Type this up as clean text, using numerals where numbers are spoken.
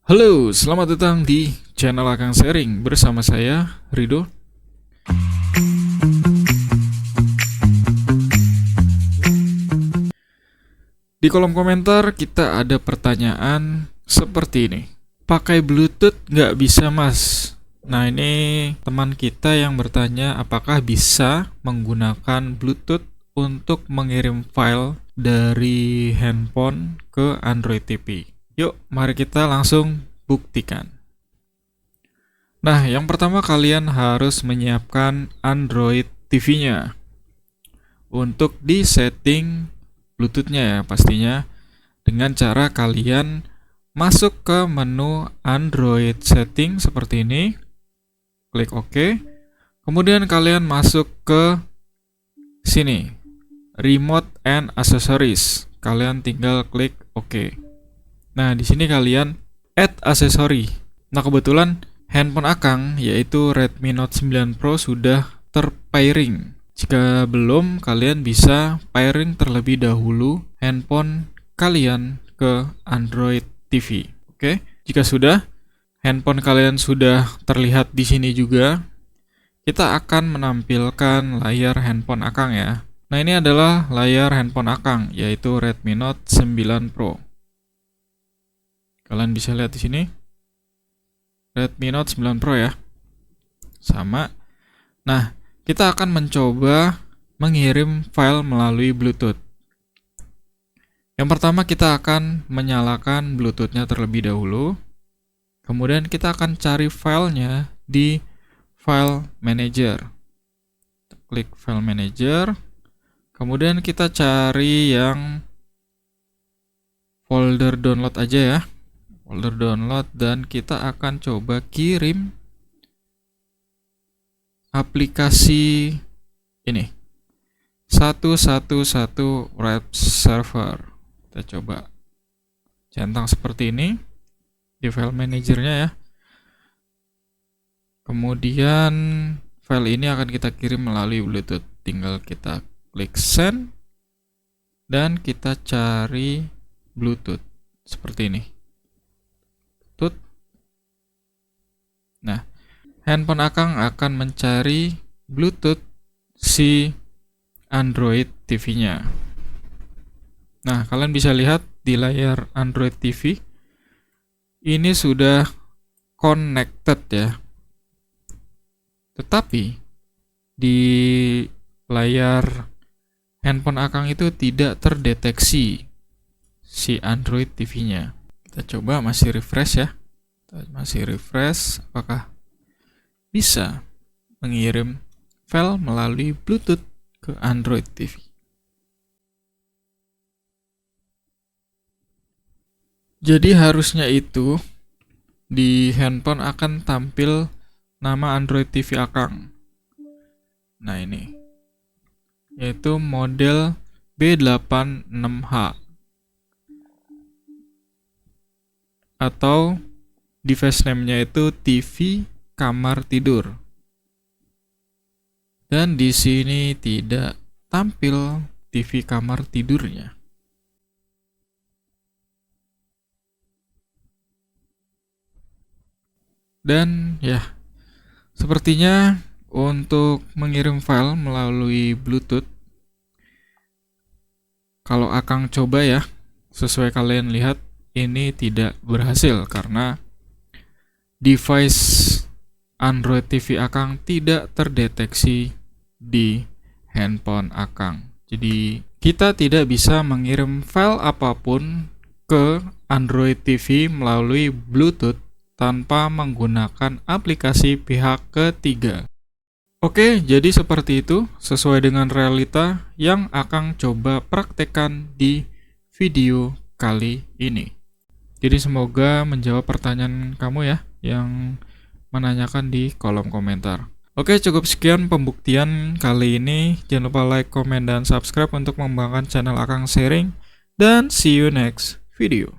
Halo, selamat datang di channel Akang Sharing bersama saya, Rido. Di kolom komentar kita ada pertanyaan seperti ini. Pakai Bluetooth nggak bisa, Mas? Nah, ini teman kita yang bertanya apakah bisa menggunakan Bluetooth untuk mengirim file dari handphone ke Android TV. Yuk, mari kita langsung buktikan. Nah, yang pertama kalian harus menyiapkan Android TV-nya. Untuk di setting Bluetooth-nya ya pastinya dengan cara kalian masuk ke menu Android setting seperti ini. Klik OK. Kemudian kalian masuk ke sini, Remote and Accessories. Kalian tinggal klik OK. Nah, di sini kalian add aksesori. Nah, kebetulan handphone Akang yaitu Redmi Note 9 Pro sudah terpairing. Jika belum, kalian bisa pairing terlebih dahulu handphone kalian ke Android TV. Oke, jika sudah, handphone kalian sudah terlihat di sini juga, kita akan menampilkan layar handphone Akang ya. Nah, ini adalah layar handphone Akang yaitu Redmi Note 9 Pro. Kalian bisa lihat di sini Redmi Note 9 Pro ya. Sama. Nah, kita akan mencoba mengirim file melalui Bluetooth. Yang pertama kita akan menyalakan Bluetooth-nya terlebih dahulu. Kemudian kita akan cari filenya di File Manager. Klik File Manager. Kemudian kita cari yang folder download aja ya. Folder download, dan kita akan coba kirim aplikasi ini 111 web server. Kita coba centang seperti ini di file manajernya ya. Kemudian file ini akan kita kirim melalui Bluetooth. Tinggal kita klik send dan kita cari Bluetooth seperti ini. Nah, handphone Akang akan mencari Bluetooth si Android TV-nya. Nah, kalian bisa lihat di layar Android TV ini sudah connected ya. Tetapi di layar handphone Akang itu tidak terdeteksi si Android TV-nya. Kita coba masih refresh ya. Masih refresh, apakah bisa mengirim file melalui Bluetooth ke Android TV. Jadi harusnya itu di handphone akan tampil nama Android TV Akang. Nah, ini yaitu model B86H atau device name-nya itu TV kamar tidur. Dan di sini tidak tampil TV kamar tidurnya. Dan ya, sepertinya untuk mengirim file melalui Bluetooth, kalau Akang coba ya, sesuai kalian lihat, ini tidak berhasil karena device Android TV Akang tidak terdeteksi di handphone Akang. Jadi kita tidak bisa mengirim file apapun ke Android TV melalui Bluetooth tanpa menggunakan aplikasi pihak ketiga. Oke, jadi seperti itu sesuai dengan realita yang Akang coba praktekkan di video kali ini. Jadi semoga menjawab pertanyaan kamu ya yang menanyakan di kolom komentar. Oke, cukup sekian pembuktian kali ini. Jangan lupa like, komen, dan subscribe untuk mengembangkan channel Akang Sharing. Dan see you next video.